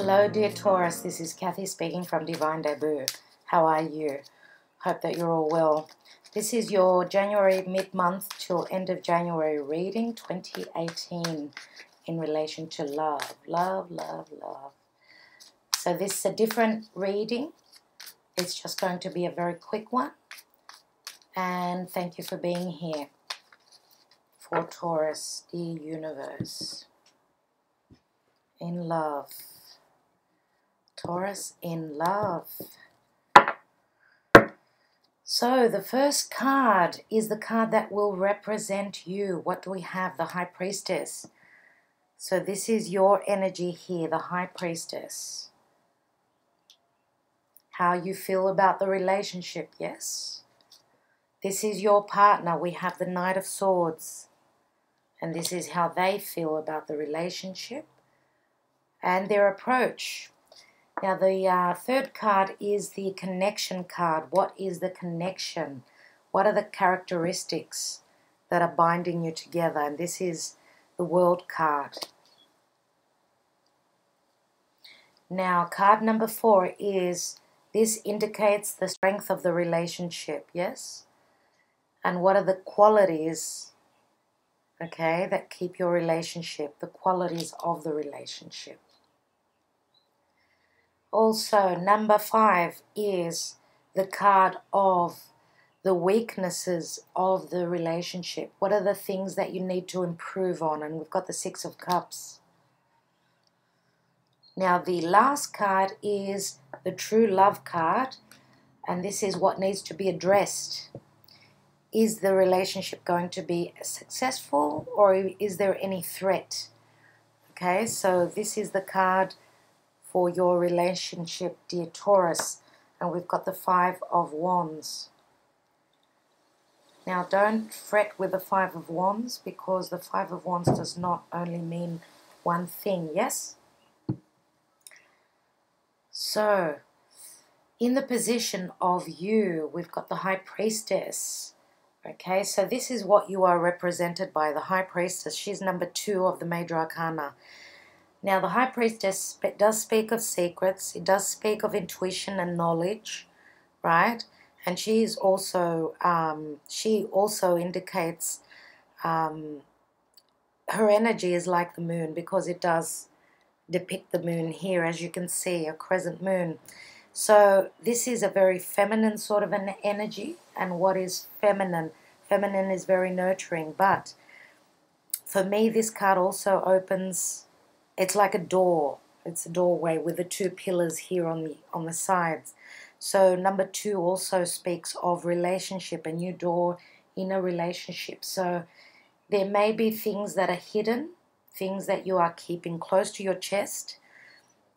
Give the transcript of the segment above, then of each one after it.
Hello dear Taurus, this is Kathy speaking from Divine Debut. How are you? Hope that you're all well. This is your January mid-month till end of January reading 2018 in relation to love. Love, love, love. So this is a different reading. It's just going to be a very quick one. And thank you for being here for Taurus, dear universe. In love. Taurus in love. So the first card is the card that will represent you. What do we have? The High Priestess. So this is your energy here, the High Priestess. How you feel about the relationship, yes? This is your partner. We have the Knight of Swords. And this is how they feel about the relationship and their approach. Now, the third card is the connection card. What is the connection? What are the characteristics that are binding you together? And this is the World card. Now, card number 4 is, this indicates the strength of the relationship, yes? And what are the qualities, okay, that keep your relationship, the qualities of the relationship? Also, number 5 is the card of the weaknesses of the relationship. What are the things that you need to improve on? And we've got the 6 of Cups. Now, the last card is the True Love card. And this is what needs to be addressed. Is the relationship going to be successful, or is there any threat? Okay, so this is the card for your relationship, dear Taurus. And we've got the 5 of Wands. Now, don't fret with the 5 of Wands, because the 5 of Wands does not only mean one thing, yes? So, in the position of you, we've got the High Priestess. Okay, so this is what you are represented by, the High Priestess. She's number 2 of the Major Arcana. Now, the High Priestess does speak of secrets. It does speak of intuition and knowledge, right? And she also indicates her energy is like the moon, because it does depict the moon here, as you can see, a crescent moon. So this is a very feminine sort of an energy. And what is feminine? Feminine is very nurturing. But for me, this card also opens... It's like a door. It's a doorway with the 2 pillars here on the sides. So number 2 also speaks of relationship, a new door in a relationship. So there may be things that are hidden, things that you are keeping close to your chest.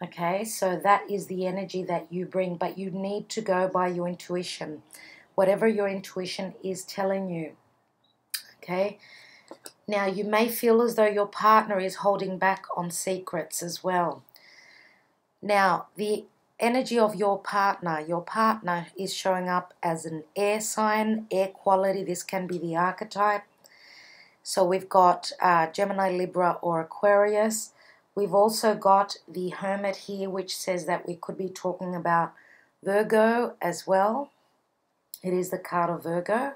Okay, so that is the energy that you bring, but you need to go by your intuition. Whatever your intuition is telling you. Okay. Now, you may feel as though your partner is holding back on secrets as well. Now, the energy of your partner is showing up as an air sign, air quality. This can be the archetype. So we've got Gemini, Libra, or Aquarius. We've also got the Hermit here, which says that we could be talking about Virgo as well. It is the card of Virgo.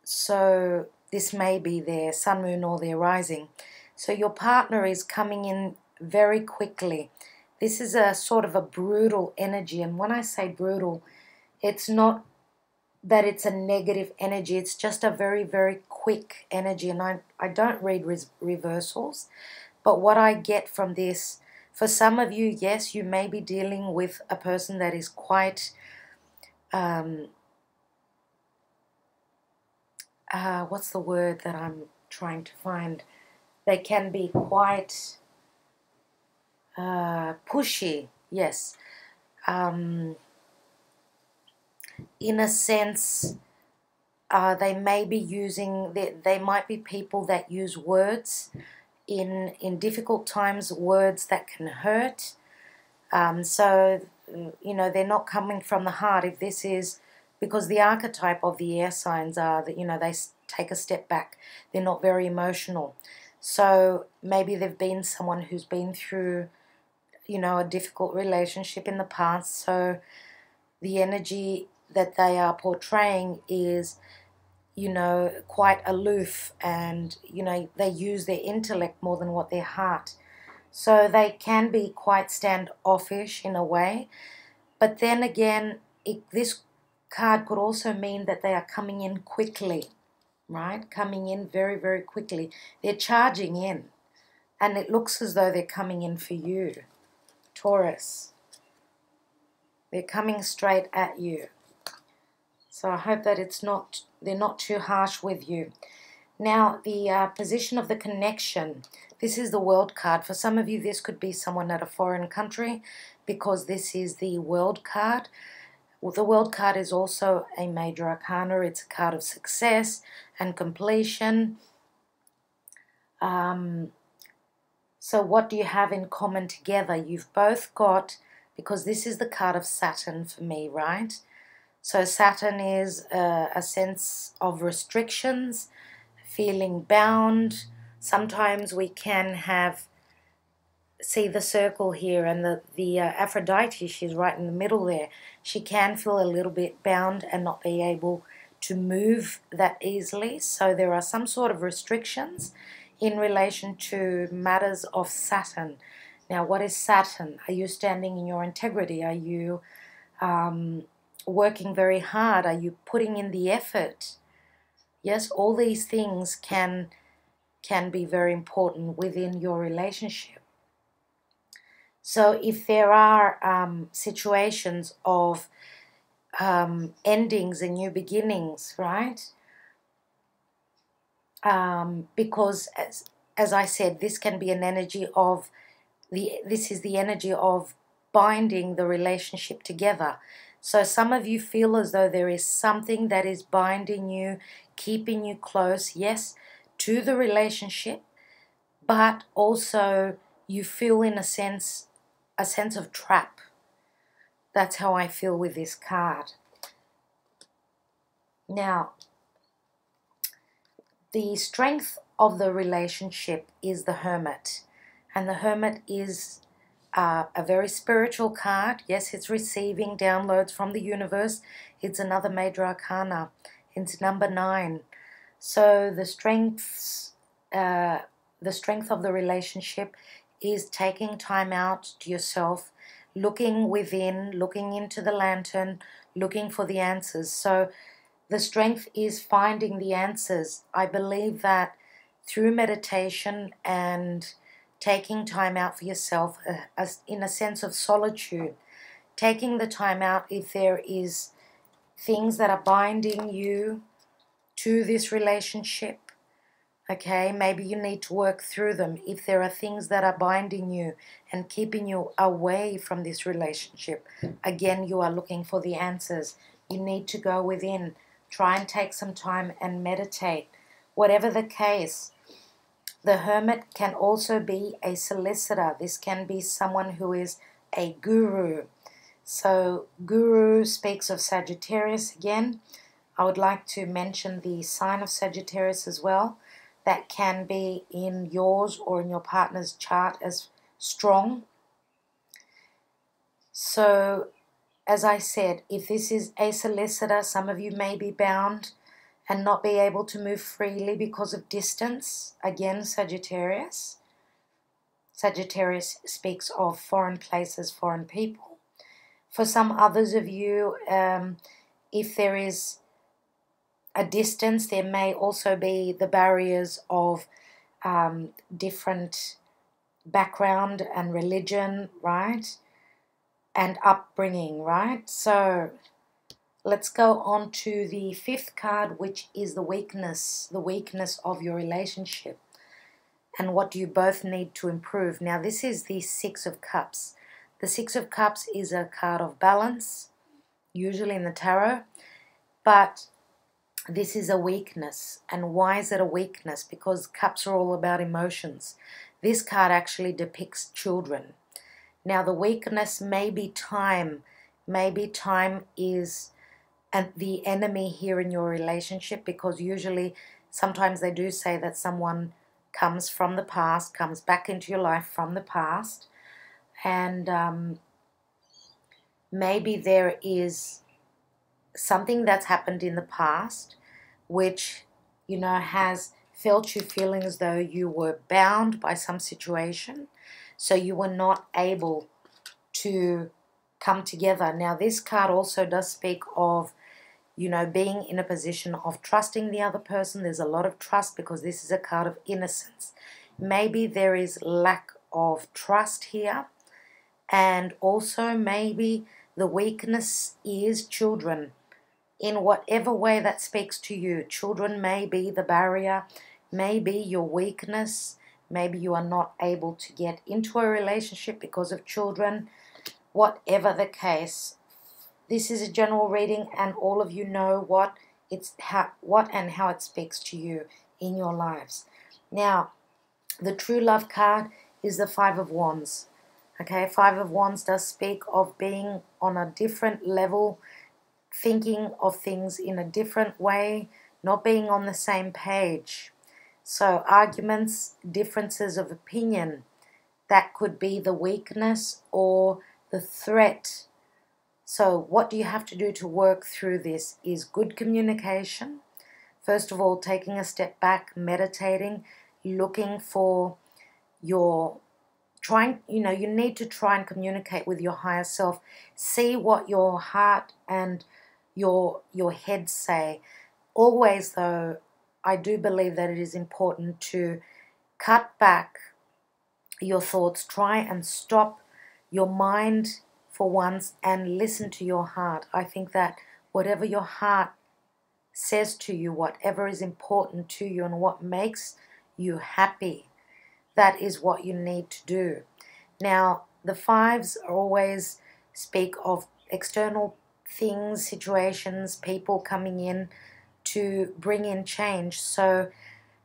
So this may be their sun, moon, or their rising. So your partner is coming in very quickly. This is a sort of a brutal energy. And when I say brutal, it's not that it's a negative energy. It's just a very, very quick energy. And I don't read reversals. But what I get from this, for some of you, yes, you may be dealing with a person that is quite... what's the word that I'm trying to find? They can be quite pushy, yes. In a sense, they may be using, they might be people that use words in difficult times, words that can hurt. So, you know, they're not coming from the heart. If this is... Because the archetype of the air signs are that, you know, they take a step back. They're not very emotional. So maybe they've been someone who's been through you know, a difficult relationship in the past. So the energy that they are portraying is, you know, quite aloof, and, you know, they use their intellect more than what their heart. So they can be quite standoffish in a way. But then again, this card could also mean that they are coming in quickly, right? Coming in very, very quickly. They're charging in, and it looks as though they're coming in for you, Taurus. They're coming straight at you. So I hope that they're not too harsh with you. Now, the position of the connection. This is the World card. For some of you, this could be someone at a foreign country, because this is the World card. Well, the World card is also a major arcana. It's a card of success and completion. So what do you have in common together? You've both got, because this is the card of Saturn for me, right? So Saturn is a sense of restrictions, feeling bound. Sometimes we can have, see the circle here, and the Aphrodite, she's right in the middle there. She can feel a little bit bound and not be able to move that easily. So there are some sort of restrictions in relation to matters of Saturn. Now, what is Saturn? Are you standing in your integrity? Are you working very hard? Are you putting in the effort? Yes, all these things can be very important within your relationship. So if there are situations of endings and new beginnings, right? Because as I said, this can be an energy of this is the energy of binding the relationship together. So some of you feel as though there is something that is binding you, keeping you close, yes, to the relationship, but also you feel in a sense of trap. That's how I feel with this card. Now, the strength of the relationship is the Hermit. And the Hermit is a very spiritual card. Yes, it's receiving downloads from the universe. It's another major arcana. It's number 9. So the strength of the relationship is taking time out to yourself, looking within, looking into the lantern, looking for the answers. So the strength is finding the answers. I believe that through meditation and taking time out for yourself, in a sense of solitude, taking the time out, if there is things that are binding you to this relationship, okay, maybe you need to work through them. If there are things that are binding you and keeping you away from this relationship, again, you are looking for the answers. You need to go within. Try and take some time and meditate. Whatever the case, the Hermit can also be a solicitor. This can be someone who is a guru. So guru speaks of Sagittarius again. I would like to mention the sign of Sagittarius as well. That can be in yours or in your partner's chart as strong. So, as I said, if this is a solicitor, some of you may be bound and not be able to move freely because of distance. Again, Sagittarius. Sagittarius speaks of foreign places, foreign people. For some others of you, if there is a distance, there may also be the barriers of different background and religion, right? And upbringing, right? So let's go on to the 5th card, which is the weakness of your relationship. And what do you both need to improve? Now, this is the 6 of Cups. The 6 of Cups is a card of balance, usually in the tarot, but this is a weakness. And why is it a weakness? Because cups are all about emotions. This card actually depicts children. Now, the weakness may be time. Maybe time is the enemy here in your relationship, because usually, sometimes they do say that someone comes from the past, comes back into your life from the past, and maybe there is something that's happened in the past which, you know, has felt you feeling as though you were bound by some situation, so you were not able to come together. Now, this card also does speak of, you know, being in a position of trusting the other person. There's a lot of trust because this is a card of innocence. Maybe there is lack of trust here, and also maybe the weakness is children. In whatever way that speaks to you, children may be the barrier, maybe your weakness, maybe you are not able to get into a relationship because of children. Whatever the case, this is a general reading, and all of you know what and how it speaks to you in your lives. Now, the true love card is the Five of Wands. Okay, Five of Wands does speak of being on a different level, thinking of things in a different way, not being on the same page. So arguments, differences of opinion, that could be the weakness or the threat. So what do you have to do to work through this is good communication. First of all, taking a step back, meditating, looking for you need to try and communicate with your higher self. See what your heart and your head say. Always, though, I do believe that it is important to cut back your thoughts. Try and stop your mind for once and listen to your heart. I think that whatever your heart says to you, whatever is important to you and what makes you happy, that is what you need to do. Now, the fives always speak of external things, situations, people coming in to bring in change. So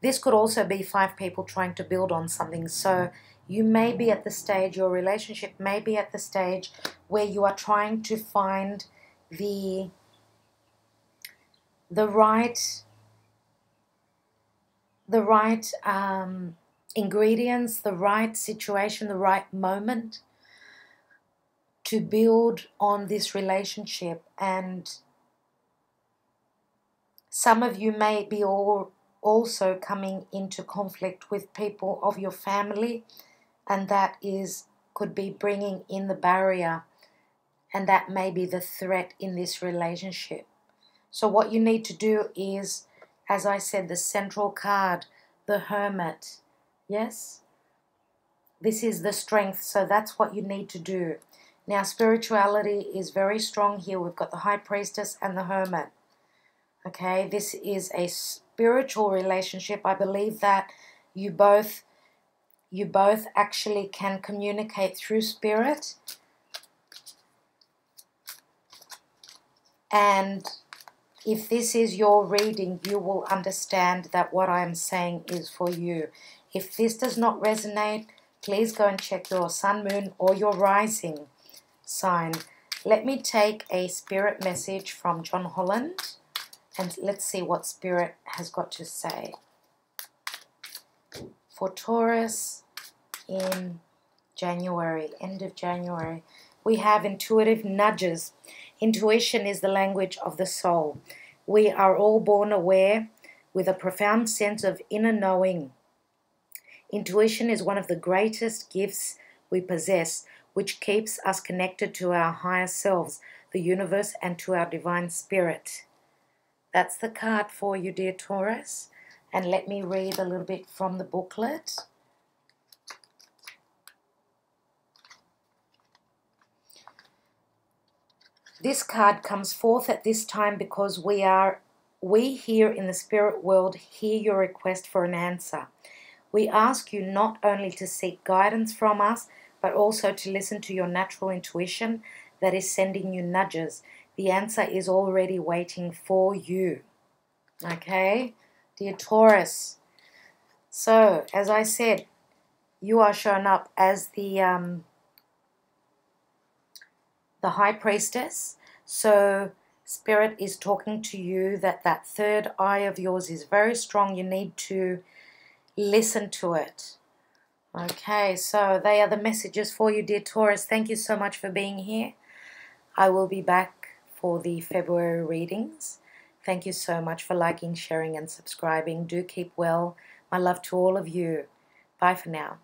this could also be five people trying to build on something. So you may be at the stage, your relationship may be at the stage where you are trying to find the right ingredients, the right situation, the right moment to build on this relationship. And some of you may be also coming into conflict with people of your family, and that could be bringing in the barrier, and that may be the threat in this relationship. So what you need to do is, as I said, the central card, the Hermit. Yes? This is the strength, so that's what you need to do. Now, spirituality is very strong here. We've got the High Priestess and the Hermit. Okay, this is a spiritual relationship. I believe that you both actually can communicate through spirit. And if this is your reading, you will understand that what I am saying is for you. If this does not resonate, please go and check your sun, moon, or your rising sign. Let me take a spirit message from John Holland, and let's see what spirit has got to say. For Taurus in January, end of January, we have intuitive nudges. Intuition is the language of the soul. We are all born aware with a profound sense of inner knowing. Intuition is one of the greatest gifts we possess, which keeps us connected to our higher selves, the universe, and to our divine spirit. That's the card for you, dear Taurus. And let me read a little bit from the booklet. This card comes forth at this time because we here in the spirit world hear your request for an answer. We ask you not only to seek guidance from us, but also to listen to your natural intuition that is sending you nudges. The answer is already waiting for you. Okay, dear Taurus. So, as I said, you are shown up as the High Priestess. So, Spirit is talking to you that third eye of yours is very strong. You need to listen to it. Okay, so they are the messages for you, dear Taurus. Thank you so much for being here. I will be back for the February readings. Thank you so much for liking, sharing, and subscribing. Do keep well. My love to all of you. Bye for now.